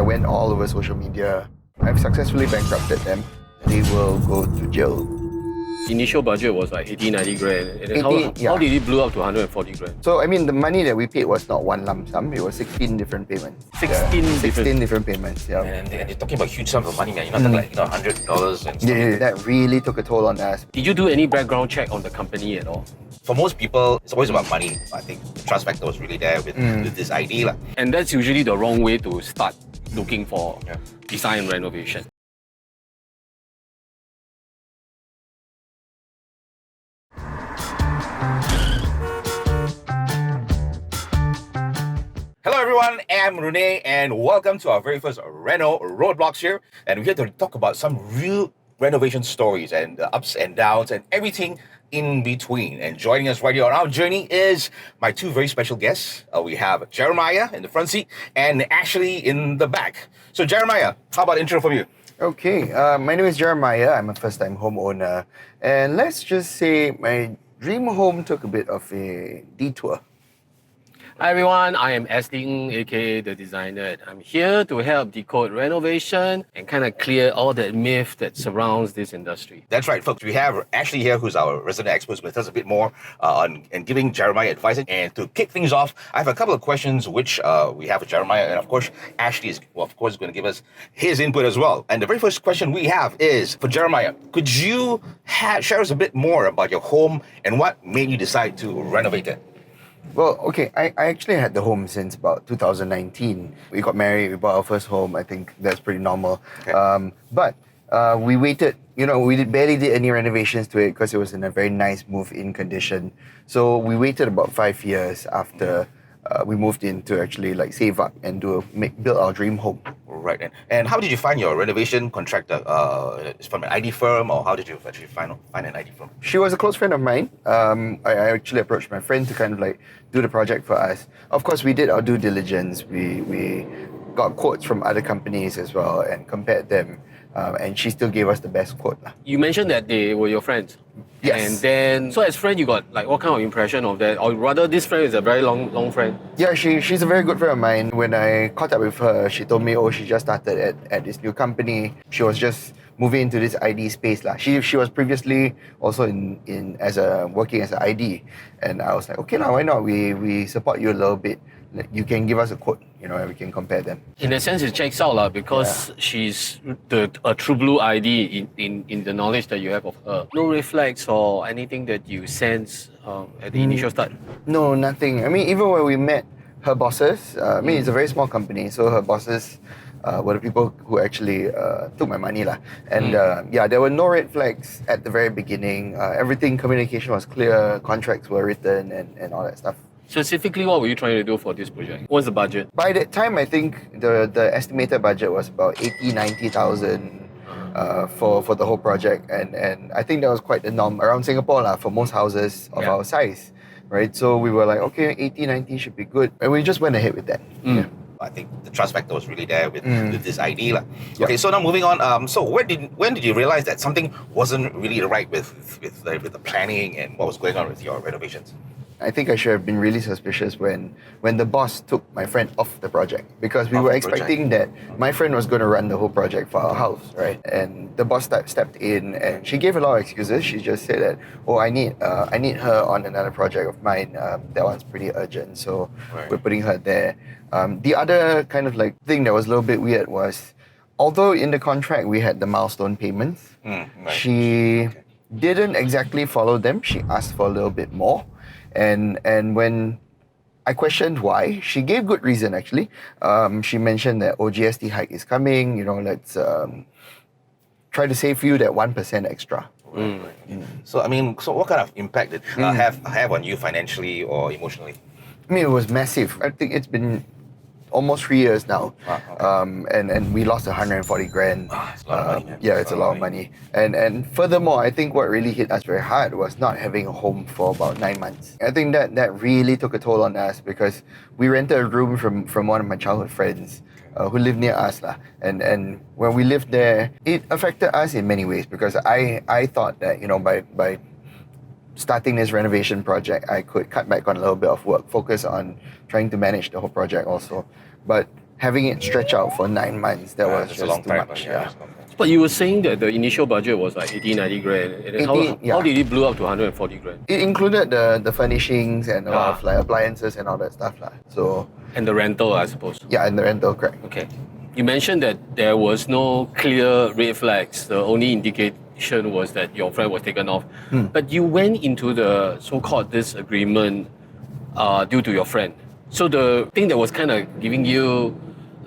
went all over social media. I've successfully bankrupted them. They will go to jail. Initial budget was like 80, 90 grand. And then how did it blow up to 140 grand? So, I mean, the money that we paid was not one lump sum. It was 16 different payments. 16 different payments, yeah. And you're talking about huge sums of money, man. You're not talking like, $100 and stuff. Yeah, that really took a toll on us. Did you do any background check on the company at all? For most people, it's always about money. I think the trust factor was really there with this idea. And that's usually the wrong way to start looking for design and renovation. Hello everyone, I'm Rene and welcome to our very first Reno Roadblocks here. And we're here to talk about some real renovation stories and the ups and downs and everything in between. And joining us right here on our journey is my two very special guests. We have Jeremiah in the front seat and Ashley in the back. So Jeremiah, how about intro from you? Okay, my name is Jeremiah. I'm a first-time homeowner. And let's just say my dream home took a bit of a detour. Hi everyone, I am Astley Ng, aka the designer. And I'm here to help decode renovation and kind of clear all that myth that surrounds this industry. That's right, folks. We have Ashley here, who's our resident expert, with us a bit more on giving Jeremiah advice. And to kick things off, I have a couple of questions which we have for Jeremiah, and of course, Ashley is, going to give us his input as well. And the very first question we have is for Jeremiah. Could you share us a bit more about your home and what made you decide to renovate it? Well, okay, I actually had the home since about 2019. We got married, we bought our first home. I think that's pretty normal. Okay. But we waited, we barely did any renovations to it because it was in a very nice move-in condition. So we waited about 5 years after we moved in to actually save up and build our dream home. Right. And how did you find your renovation contractor? From an ID firm, or how did you actually find an ID firm? She was a close friend of mine. I actually approached my friend to kind of do the project for us. Of course, we did our due diligence. We got quotes from other companies as well and compared them. And she still gave us the best quote. You mentioned that they were your friends. Yes. And then, so as friend, you got what kind of impression of that? Or rather, this friend is a very long friend? Yeah, she's a very good friend of mine. When I caught up with her, she told me, she just started at this new company. She was just moving into this ID space. She was previously also working as an ID. And I was like, okay, now why not? We support you a little bit. You can give us a quote, and we can compare them. In a sense, it checks out because she's a true blue ID in the knowledge that you have of her. No red flags or anything that you sense at the initial start? No, nothing. I mean, even when we met her bosses, it's a very small company, so her bosses were the people who actually took my money. And there were no red flags at the very beginning. Communication was clear, contracts were written and all that stuff. Specifically, what were you trying to do for this project? What's the budget? By that time, I think the estimated budget was about 90,000 for the whole project. And I think that was quite the norm around Singapore for most houses of our size, right? So we were like, okay, 90 should be good. And we just went ahead with that. Yeah. I think the trust factor was really there with this idea. Okay, so now moving on. So when did you realize that something wasn't really right with the planning and what was going on with your renovations? I think I should have been really suspicious when the boss took my friend off the project, because we were expecting that my friend was going to run the whole project for our house, right? And the boss stepped in and she gave a lot of excuses. She just said that, I need her on another project of mine. That one's pretty urgent, so we're putting her there. The other kind of thing that was a little bit weird was, although in the contract we had the milestone payments, she didn't exactly follow them. She asked for a little bit more. And when I questioned why, she gave good reason actually. She mentioned that GST hike is coming, let's try to save you that 1% extra. So what kind of impact did have on you financially or emotionally? It was massive. I think it's been almost 3 years now. And we lost 140 grand. It's a lot of money, man. Yeah, it's a lot of money. And furthermore, I think what really hit us very hard was not having a home for about 9 months. I think that really took a toll on us, because we rented a room from one of my childhood friends who lived near us. And when we lived there, it affected us in many ways, because I thought that, by starting this renovation project, I could cut back on a little bit of work, focus on trying to manage the whole project also. But having it stretch out for 9 months, that was That's just a long too time. much. Yeah. Yeah. That's a long time. But you were saying that the initial budget was like 80, 90 grand. And then 80, yeah. how did it blow up to 140 grand? It included the furnishings and a lot Ah. of like appliances and all that stuff. So And the rental, I suppose. yeah, and the rental, correct. Okay. You mentioned that there was no clear red flags. The only indication was that your friend was taken off. But you went into the so-called this agreement due to your friend. So the thing that was kind of giving you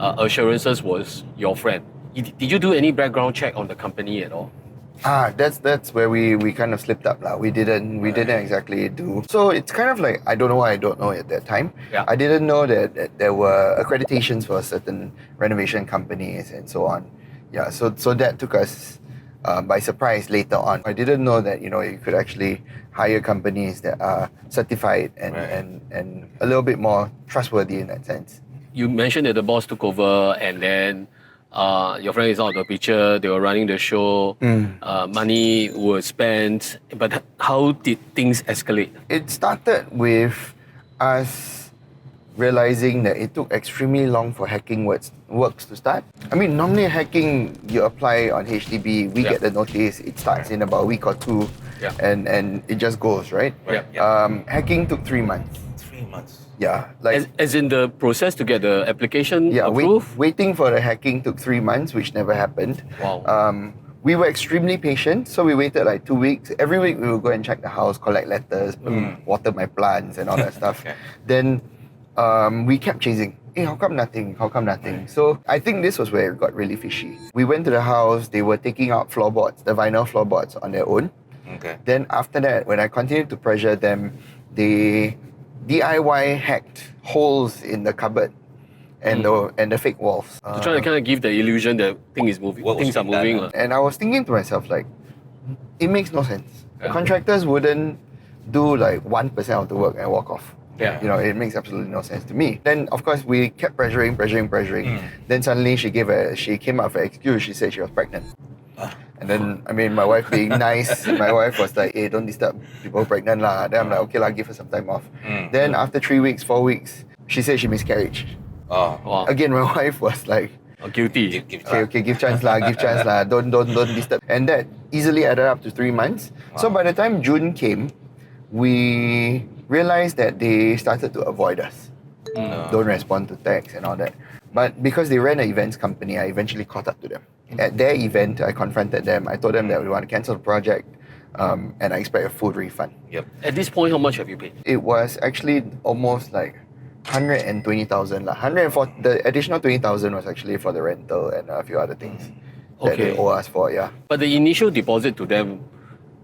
assurances was your friend. Did you do any background check on the company at all? That's where we kind of slipped up lah. We didn't exactly do. So it's kind of like I don't know what I don't know at that time. Yeah. I didn't know that there were accreditations for certain renovation companies and so on. Yeah. So that took us by surprise later on. I didn't know that you could actually hire companies that are certified and a little bit more trustworthy in that sense. You mentioned that the boss took over and then your friend is out of the picture, they were running the show, money was spent, but how did things escalate? It started with us realizing that it took extremely long for hacking works to start. I mean, normally hacking, you apply on HDB, we get the notice, it starts in about a week or two, and it just goes, right? Hacking took 3 months. 3 months. Yeah, like As in the process to get the application approved? waiting for the hacking took 3 months, which never happened. Wow. We were extremely patient, so we waited like 2 weeks. Every week we would go and check the house, collect letters, water my plants and all that stuff. Then we kept chasing. Hey, how come nothing? How come nothing? So I think this was where it got really fishy. We went to the house, they were taking out floorboards, the vinyl floorboards on their own. Okay. Then after that, when I continued to pressure them, they DIY hacked holes in the cupboard and the fake walls. To try to kind of give the illusion that things are moving. And I was thinking to myself, like, it makes no sense. Contractors wouldn't do like 1% of the work and walk off. Yeah. It makes absolutely no sense to me. Then of course we kept pressuring. Then suddenly she came up with an excuse. She said she was pregnant. And then, I mean, my wife being nice, my wife was like, hey, don't disturb people pregnant lah. Then I'm like, okay lah, give her some time off. Then after 3 weeks, 4 weeks, she said she miscarried. Wow. Again, my wife was like, Guilty. okay, give chance lah, don't disturb. And that easily added up to 3 months. So by the time June came, we realized that they started to avoid us. Don't respond to texts and all that. But because they ran an events company, I eventually caught up to them. At their event, I confronted them. I told them that we want to cancel the project and I expect a full refund. Yep. At this point, how much have you paid? It was actually almost like 120,000 lah. 140. The additional 20,000 was actually for the rental and a few other things that they owe us for. Yeah. But the initial deposit to them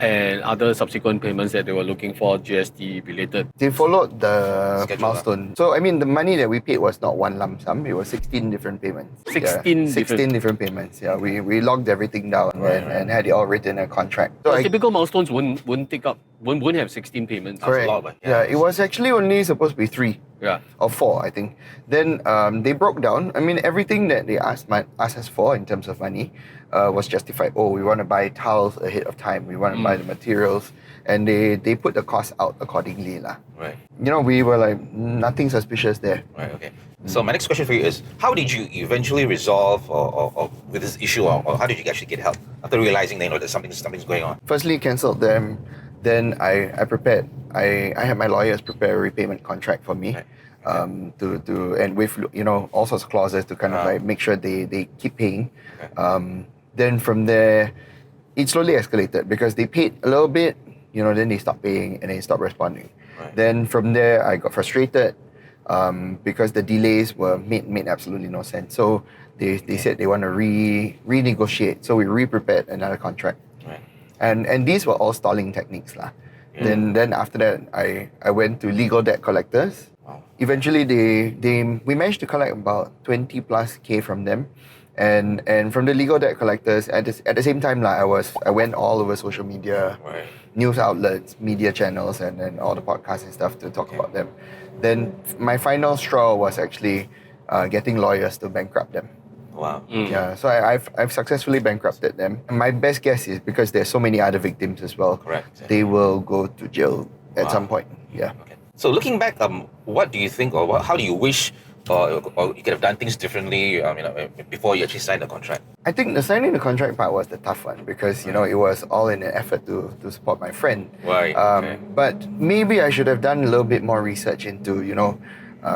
and other subsequent payments that they were looking for, GST related. They followed the Schedule, milestone. So I mean, the money that we paid was not one lump sum. It was 16 different payments. 16 different payments. Yeah, we logged everything down and had it all written in a contract. So typical milestones wouldn't have 16 payments. correct. a lot, but yeah, it was actually only supposed to be 3. Yeah. Or 4, I think. Then they broke down. I mean, everything that they asked us for in terms of money was justified. Oh, we want to buy tiles ahead of time. We want to buy the materials. And they put the cost out accordingly lah. Right. We were like, nothing suspicious there. Right. Okay. So my next question for you is, how did you eventually resolve or with this issue, or how did you actually get help after realizing that something's going on? Firstly, cancelled them. Then I prepared. I had my lawyers prepare a repayment contract for me. Right. To and with all sorts of clauses to kind of like make sure they keep paying. Okay. Then from there, it slowly escalated because they paid a little bit, then they stopped paying and they stopped responding. Right. Then from there, I got frustrated because the delays were made absolutely no sense. So they said they want to renegotiate. So we re-prepared another contract. Right. And these were all stalling techniques lah. Then after that, I went to legal debt collectors. Wow. Eventually, we managed to collect about 20 plus K from them. And from the legal debt collectors, at the same time, I went all over social media, Right. news outlets, media channels, and then all the podcasts and stuff to talk about them. Then my final straw was actually getting lawyers to bankrupt them. Wow. Yeah, so I've successfully bankrupted them. And my best guess is because there's so many other victims as well. Correct. They will go to jail at some point. Yeah. Okay. So looking back, what do you think, or how do you wish or you could have done things differently, before you actually signed the contract? I think the signing the contract part was the tough one because it was all in an effort to support my friend. Right. Okay. But maybe I should have done a little bit more research into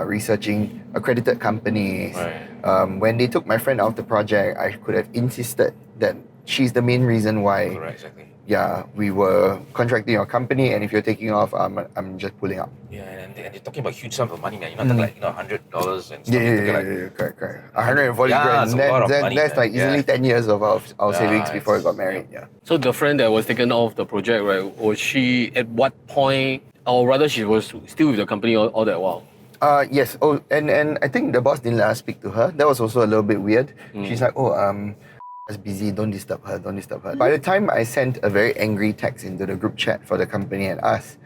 researching accredited companies. Right. When they took my friend out of the project, I could have insisted that she's the main reason why. Correct, exactly. Yeah, we were contracting your company, and if you're taking off, I'm just pulling up. Yeah, and you're talking about huge sums of money, man. You're not talking like $100 and stuff. Yeah, correct. 140 Yeah, grand. it's a lot of money, That's man. like easily 10 years of our savings before we it's- got married. Yeah. So the friend that was taken off the project, right? Was she at what point, or rather, she was still with the company all that while? Yes. Oh, and I think the boss didn't let us speak to her. That was also a little bit weird. She's like, is busy, don't disturb her. By the time I sent a very angry text into the group chat for the company and us,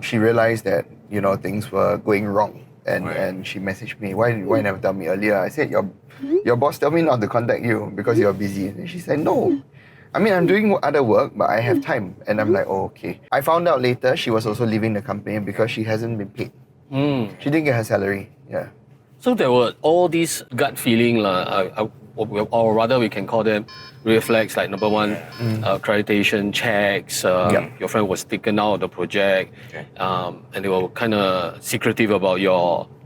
she realized that things were going wrong, and she messaged me, why never tell me earlier? I said, your boss told me not to contact you because you're busy. And she said, no, I mean, I'm doing other work, but I have time. And I'm like, oh, okay. I found out later she was also leaving the company because she hasn't been paid. She didn't get her salary. Yeah. So there were all these gut feeling, or rather we can call them red flags, like number one, accreditation checks, your friend was taken out of the project, and they were kind of secretive about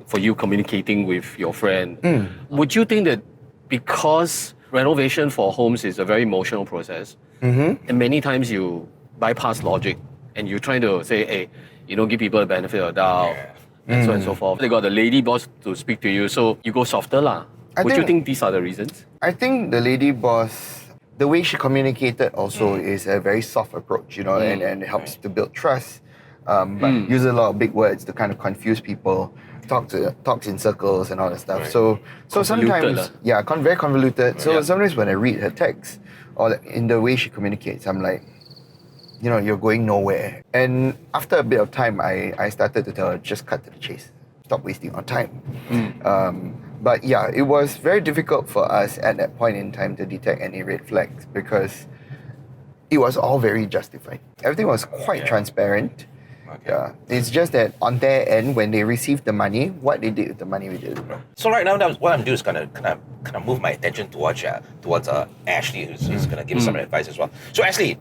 for you communicating with your friend. Would you think that because renovation for homes is a very emotional process, and many times you bypass logic and you're trying to say, hey, give people the benefit of the doubt, and so on and so forth. They got the lady boss to speak to you, so you go softer lah. Would you think these are the reasons? I think the lady boss, the way she communicated also is a very soft approach, and it helps to build trust. But use a lot of big words to kind of confuse people, talks in circles and all that stuff. Right. So Convoluted sometimes, very convoluted. So Yeah. sometimes when I read her text or in the way she communicates, I'm like, you're going nowhere. And after a bit of time, I started to tell her, just cut to the chase. Stop wasting our time. But yeah, it was very difficult for us at that point in time to detect any red flags because it was all very justified. Everything was quite transparent. Okay. Yeah, it's just that on their end, when they received the money, what they did with the money, we didn't know. So right now, what I'm doing is kind of move my attention towards Ashley, who's going to give us some advice as well. So Ashley,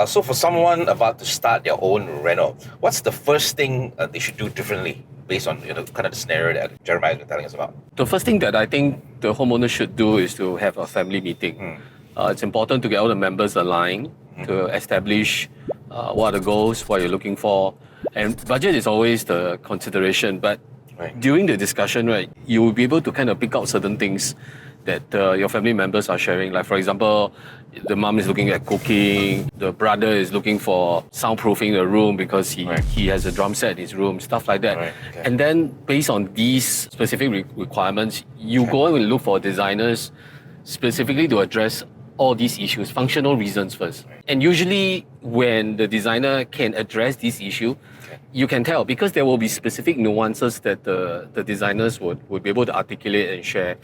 so for someone about to start their own reno, what's the first thing they should do differently based on kind of the scenario that Jeremiah is telling us about? The first thing that I think the homeowner should do is to have a family meeting. It's important to get all the members aligned to establish what are the goals, what you're looking for. And budget is always the consideration, but during the discussion, right, you will be able to kind of pick out certain things that your family members are sharing. Like, for example, the mom is looking at cooking, the brother is looking for soundproofing the room because he has a drum set in his room, stuff like that. Right, okay. And then based on these specific requirements, you go and look for designers specifically to address all these issues, functional reasons first. And usually when the designer can address this issue, you can tell because there will be specific nuances that the designers would be able to articulate and share.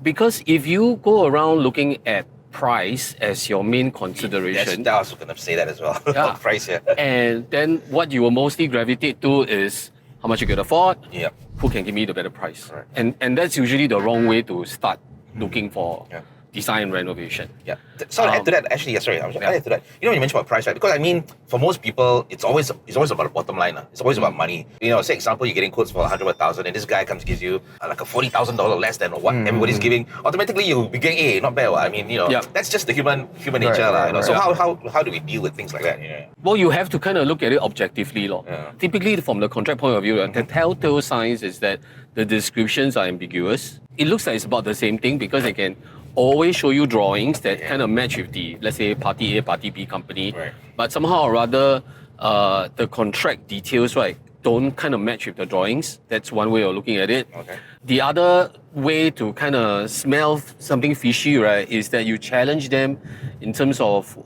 Because if you go around looking at price as your main consideration, I was going to say that as well. Yeah. Price, yeah. and then what you will mostly gravitate to is how much you can afford, Yep. who can give me the better price. Correct. And that's usually the wrong way to start looking for Yeah. design renovation. Yeah. So I'll add to that, actually, sorry, I'll add to that. You mentioned about price, right? Because I mean, for most people, it's always about the bottom line. It's always about money. Say example, you're getting quotes for 100,000 and this guy comes gives you like a $40,000 less than what everybody's giving. Automatically you'll be going, hey, not bad. I mean, that's just the human nature. Right. So how do we deal with things like that? Well, you have to kind of look at it objectively. Yeah. Typically, from the contract point of view, the telltale signs is that the descriptions are ambiguous. It looks like it's about the same thing because they can always show you drawings that kind of match with the, let's say, party A, party B company. Right. But somehow or rather, the contract details, right, don't kind of match with the drawings. That's one way of looking at it. Okay. The other way to kind of smell something fishy, right, is that you challenge them in terms of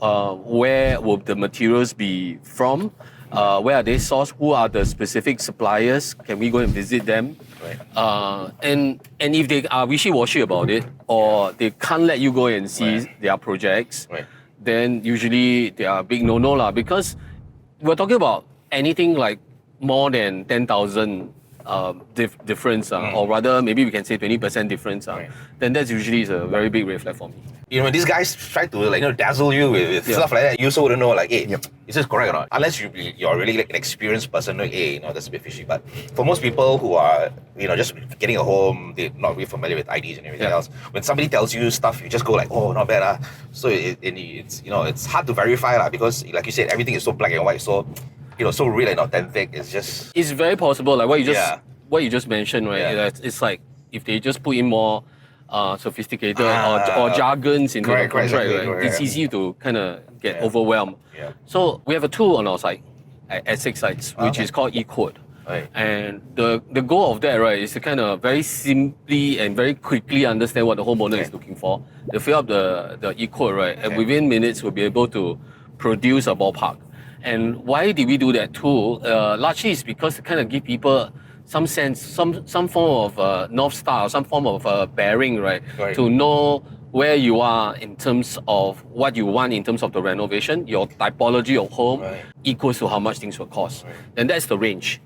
where will the materials be from, where are they sourced, who are the specific suppliers, can we go and visit them? Right. And if they are wishy-washy about it, or they can't let you go and see their projects, then usually they are a big no-no lah, because we're talking about anything like more than 10,000 difference, or rather maybe we can say 20% difference, then that's usually is a very big red flag for me. You know, when these guys try to dazzle you with stuff like that, you also wouldn't know hey, is this correct or not? Unless you're really like an experienced person, hey, that's a bit fishy. But for most people who are just getting a home, they're not really familiar with IDs and everything else. When somebody tells you stuff, you just go like, oh, not bad. So it's hard to verify because like you said, everything is so black and white, so so real and authentic. It's very possible. Like what you just mentioned, right? Yeah. It's like if they just put in more sophisticated or jargons into the contract, right? It's easy to kind of get overwhelmed. Yeah. So we have a tool on our site at SIXiDES, which is called eQuote. Right. And the goal of that, right, is to kind of very simply and very quickly understand what the homeowner is looking for. They fill up the eQuote, right, and within minutes we'll be able to produce a ballpark. And why did we do that tool? Largely is because to kind of give people some sense, some form of North Star, some form of bearing, right? To know where you are in terms of what you want in terms of the renovation, your typology of home equals to how much things will cost. And that's the range.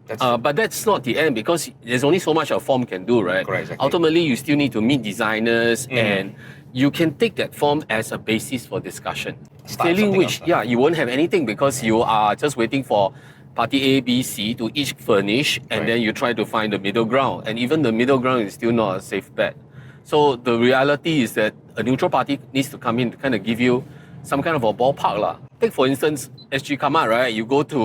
But that's not the end because there's only so much a form can do, right? Correct, exactly. Ultimately, you still need to meet designers and you can take that form as a basis for discussion. Failing which, you won't have anything because you are just waiting for party A, B, C to each furnish and then you try to find the middle ground. And even the middle ground is still not a safe bet. So the reality is that a neutral party needs to come in to kind of give you some kind of a ballpark. Take for instance, SG Kamat, right? You go to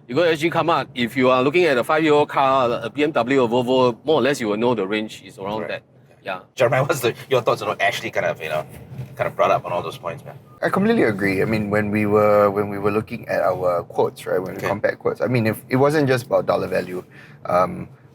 SG Kamat, if you are looking at a 5-year-old car, a BMW or Volvo, more or less you will know the range is around that. Yeah. Jeremiah, what's your thoughts on what Ashley kind of brought up on all those points, man? I completely agree. I mean, when we were looking at our quotes, right, when we compared quotes, I mean, if it wasn't just about dollar value,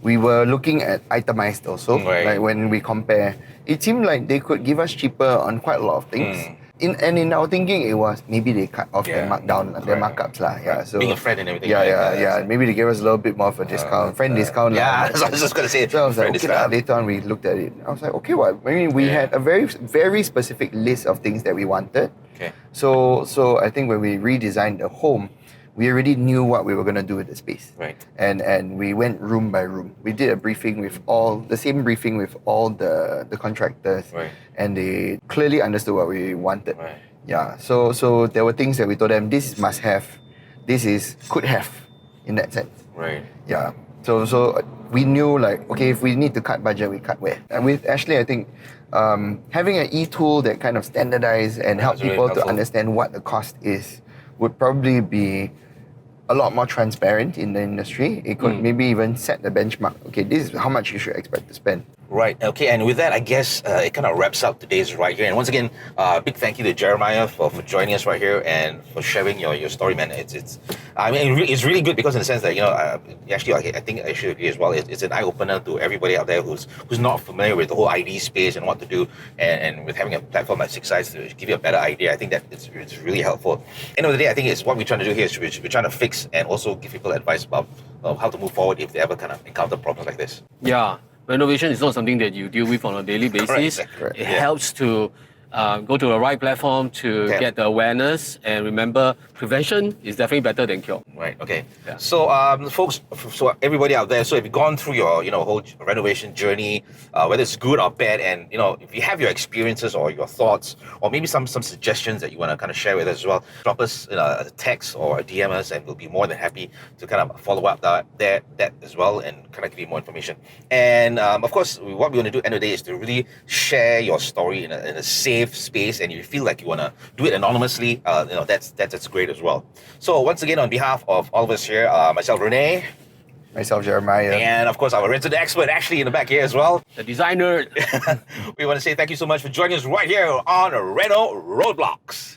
we were looking at itemized also. Like when we compare, it seemed like they could give us cheaper on quite a lot of things. In our thinking, it was maybe they cut off their markdown, their markups lah. Yeah, so being a friend and everything. Maybe they gave us a little bit more of a discount, friend discount. Yeah, I was just gonna say. So I was like, okay, later on we looked at it. I was like, okay, what? I mean, we had a very, very specific list of things that we wanted. Okay. So I think when we redesigned the home, we already knew what we were going to do with the space. Right. And we went room by room. We did a briefing with the same briefing with all the contractors. Right. And they clearly understood what we wanted. Right. Yeah. So there were things that we told them, this is must have, this is could have, in that sense. Right. Yeah. So we knew like, okay, if we need to cut budget, we cut where. And with Ashley, I think having an e-tool that kind of standardize and help people to understand what the cost is would probably be a lot more transparent in the industry. It could maybe even set the benchmark. Okay, this is how much you should expect to spend. Right. Okay. And with that, I guess it kind of wraps up today's right here. And once again, big thank you to Jeremiah for joining us right here and for sharing your story, man. It's really good because in the sense that actually, I think I should agree as well. It's an eye opener to everybody out there who's not familiar with the whole ID space and what to do. And with having a platform like SIXiDES to give you a better idea, I think that it's really helpful. End of the day, I think it's what we're trying to do here is we're trying to fix and also give people advice about how to move forward if they ever kind of encounter problems like this. Yeah. Renovation is not something that you deal with on a daily basis. Correct. It helps to go to the right platform to get the awareness. And remember, prevention is definitely better than cure. Right. Okay. Yeah. So, folks, so everybody out there, so if you've gone through your whole renovation journey, whether it's good or bad, and if you have your experiences or your thoughts, or maybe some suggestions that you want to kind of share with us as well, drop us a text or a DM us, and we'll be more than happy to kind of follow up that as well and kind of give you more information. And of course, what we want to do at the end of the day is to really share your story in a safe space, and you feel like you want to do it anonymously, that's great as well. So once again, on behalf of all of us here, myself, Rene, myself, Jeremiah, and of course our resident expert Ashley in the back here as well, the designer, we want to say thank you so much for joining us right here on Reno Roadblocks.